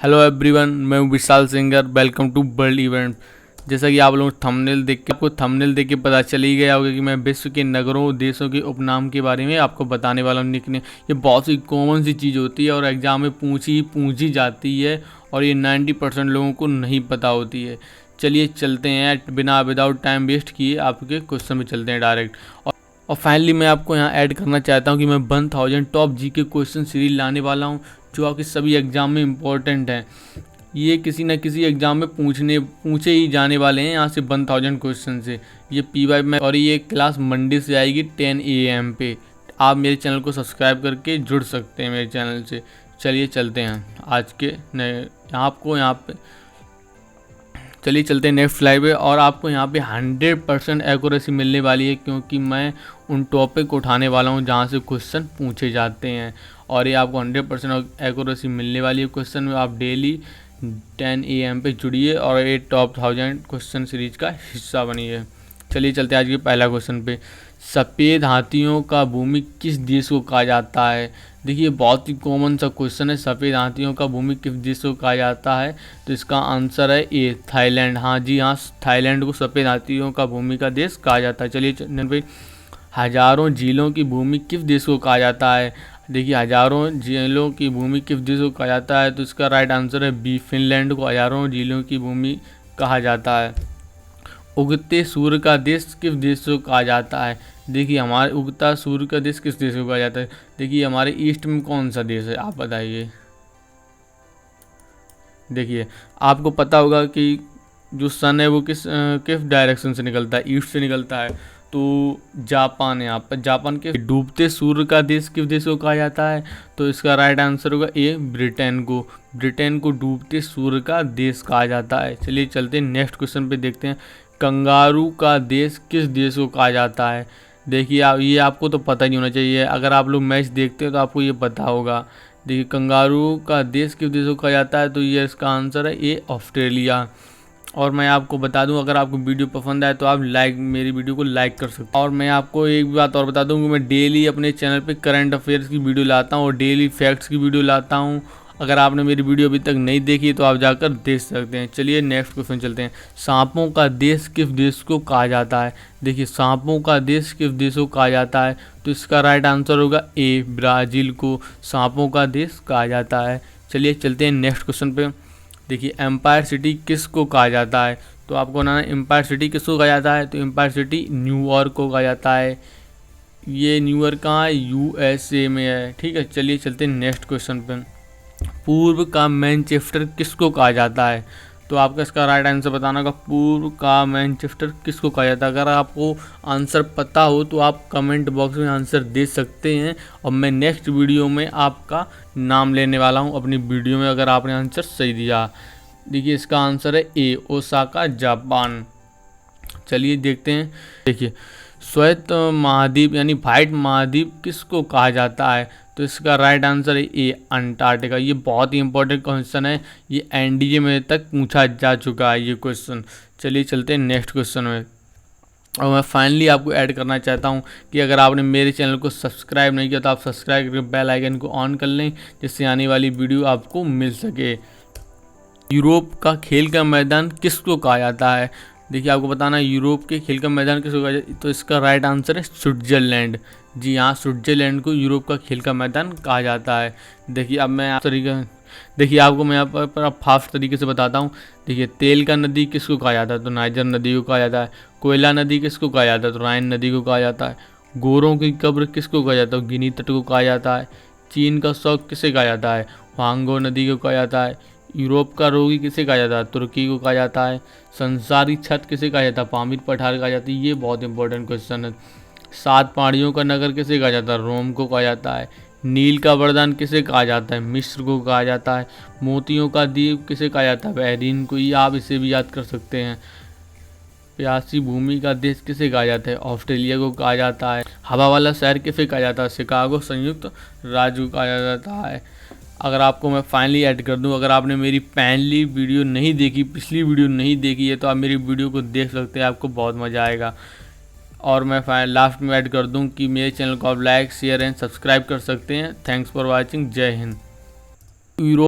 Hello everyone, मैं हूं Vishal singer. Welcome to world event. जैसा कि आप लोग थंबनेल देख के पता चल ही गया होगा कि मैं विश्व के नगरों देशों के उपनाम के बारे में आपको बताने वाला हूं। निकनेम ये बहुत सी कॉमन सी चीज़ होती है और एग्जाम में पूछी जाती है और ये 90% लोगों को नहीं पता होती है। चलिए चलते हैं, विदाउट टाइम वेस्ट किए आपके क्वेश्चन में चलते हैं डायरेक्ट। और फाइनली मैं आपको यहाँ ऐड करना चाहता हूँ कि मैं 1000 टॉप जीके क्वेश्चन सीरीज लाने वाला हूँ जो आपके सभी एग्ज़ाम में इम्पोर्टेंट हैं। ये किसी न किसी एग्ज़ाम में पूछे ही जाने वाले हैं यहाँ से 1000 क्वेश्चन से। ये PY में, और ये क्लास मंडे से आएगी 10 AM पे। आप मेरे चैनल को सब्सक्राइब करके जुड़ सकते हैं मेरे चैनल से। चलिए चलते हैं आज के नए आपको यहाँ पे चलिए चलते हैं नेक्स्ट स्लाइड पे। और आपको यहाँ पे 100% एक्यूरेसी मिलने वाली है क्योंकि मैं उन टॉपिक उठाने वाला हूँ जहाँ से क्वेश्चन पूछे जाते हैं और ये आपको 100% एक्यूरेसी मिलने वाली है क्वेश्चन में। आप डेली 10 AM पे जुड़िए और ये टॉप 1000 क्वेश्चन सीरीज का हिस्सा बनिए। चलिए चलते हैं आज के पहला क्वेश्चन पे। सफ़ेद हाथियों का भूमि किस देश को कहा जाता है? देखिए बहुत ही कॉमन सा क्वेश्चन है। सफ़ेद हाथियों का भूमि किस देश को कहा जाता है? तो इसका आंसर है ए, थाईलैंड। हाँ जी हाँ, थाईलैंड को सफ़ेद हाथियों का भूमि का देश कहा जाता है। चलिए भाई, हजारों झीलों की भूमि किस देश को कहा जाता है? देखिए हजारों झीलों की भूमि किस देश को कहा जाता है? तो इसका राइट आंसर है बी, फिनलैंड को हजारों झीलों की भूमि कहा जाता है। उगते सूर्य का देश किस देश को कहा जाता है? देखिए हमारे उगता सूर्य का देश किस देश को कहा जाता है? देखिए हमारे ईस्ट में कौन सा देश है, आप बताइए। देखिए आपको पता होगा कि जो सन है वो किस डायरेक्शन से निकलता है, ईस्ट से निकलता है। तो जापान है। यहाँ पर जापान के डूबते सूर्य का देश किस देश को कहा जाता है? तो इसका राइट आंसर होगा ए, ब्रिटेन को। ब्रिटेन को डूबते सूर्य का देश कहा जाता है। चलिए चलते हैं नेक्स्ट क्वेश्चन पे, देखते हैं कंगारू का देश किस देश को कहा जाता है? देखिए ये आपको तो पता ही होना चाहिए, अगर आप लोग मैच देखते हैं तो आपको ये पता होगा। देखिए कंगारू का देश किस देश को कहा जाता है? तो ये इसका आंसर है ए, ऑस्ट्रेलिया। और मैं आपको बता दूं, अगर आपको वीडियो पसंद आए तो आप मेरी वीडियो को लाइक कर सकते हैं। और मैं आपको एक बात और बता दूं कि मैं डेली अपने चैनल पे करंट अफेयर्स की वीडियो लाता हूं और डेली फैक्ट्स की वीडियो लाता हूं। अगर आपने मेरी वीडियो अभी तक नहीं देखी तो आप जाकर देख सकते हैं। चलिए नेक्स्ट क्वेश्चन चलते हैं। सांपों का देश किस देश को कहा जाता है? देखिए सांपों का देश किस देश को कहा जाता है? तो इसका राइट आंसर होगा ए, ब्राज़ील को सांपों का देश कहा जाता है। चलिए चलते हैं नेक्स्ट क्वेश्चन पे। देखिए एम्पायर सिटी किसको कहा जाता है? तो आपको बनाना है एम्पायर सिटी किसको कहा जाता है? तो एम्पायर सिटी न्यूयॉर्क को कहा जाता है। ये न्यूयॉर्क कहाँ है? USA में है। ठीक है, चलिए चलते हैं नेक्स्ट क्वेश्चन पे। पूर्व का मैनचेस्टर किसको कहा जाता है? तो आपका इसका राइट आंसर बताना होगा। पूर्व का मैनचेस्टर किसको कहा जाता है? अगर आपको आंसर पता हो तो आप कमेंट बॉक्स में आंसर दे सकते हैं और मैं नेक्स्ट वीडियो में आपका नाम लेने वाला हूं अपनी वीडियो में, अगर आपने आंसर सही दिया। देखिए इसका आंसर है ए, ओसाका, जापान। चलिए देखते हैं। देखिए श्वेत महाद्वीप यानी व्हाइट महाद्वीप किसको कहा जाता है? तो इसका राइट आंसर है ए, अंटार्कटिका। ये बहुत ही इंपॉर्टेंट क्वेश्चन है, ये NDA में तक पूछा जा चुका है ये क्वेश्चन। चलिए चलते हैं नेक्स्ट क्वेश्चन में। और मैं फाइनली आपको ऐड करना चाहता हूं कि अगर आपने मेरे चैनल को सब्सक्राइब नहीं किया तो आप सब्सक्राइब करके बेल आइकन को ऑन कर लें जिससे आने वाली वीडियो आपको मिल सके। यूरोप का खेल का मैदान किसको कहा जाता है? देखिए आपको बताना है यूरोप के खेल का मैदान किसको कहा जाता है? तो इसका राइट आंसर है स्विट्जरलैंड। जी हाँ, स्विट्जरलैंड को यूरोप का खेल का मैदान कहा जाता है। देखिए अब मैं आपको मैं यहाँ पर फास्ट तरीके से बताता हूँ। देखिए तेल का नदी किसको कहा जाता है? तो नाइजर नदी को कहा जाता है। कोयला नदी किसको कहा जाता है? तो राइन नदी को कहा जाता है। गोरों की कब्र किसको कहा जाता है? गिनी तट को कहा जाता है। चीन का शौक किसे कहा जाता है? वांगो नदी को कहा जाता है। यूरोप का रोगी किसे कहा जाता है? तुर्की को कहा जाता है। संसारी छत किसे कहा जाता है? पामीर पठार कहा जाती है। ये बहुत इंपॉर्टेंट क्वेश्चन है। 7 पहाड़ियों का नगर किसे कहा जाता है? रोम को कहा जाता है। नील का वरदान किसे कहा जाता है? मिस्र को कहा जाता है। मोतियों का द्वीप किसे कहा जाता है? बहरीन को। ये आप इसे भी याद कर सकते हैं। प्यासी भूमि का देश किसे कहा जाता है? ऑस्ट्रेलिया को कहा जाता है। हवा वाला शहर किसे कहा जाता है? शिकागो, संयुक्त राज्य को कहा जाता है। अगर आपको मैं फाइनली ऐड कर दूं, अगर आपने मेरी पहली वीडियो नहीं देखी, पिछली वीडियो नहीं देखी है तो आप मेरी वीडियो को देख सकते हैं, आपको बहुत मज़ा आएगा। और मैं लास्ट में ऐड कर दूं कि मेरे चैनल को आप लाइक, शेयर एंड सब्सक्राइब कर सकते हैं। Thanks for watching. जय हिंद।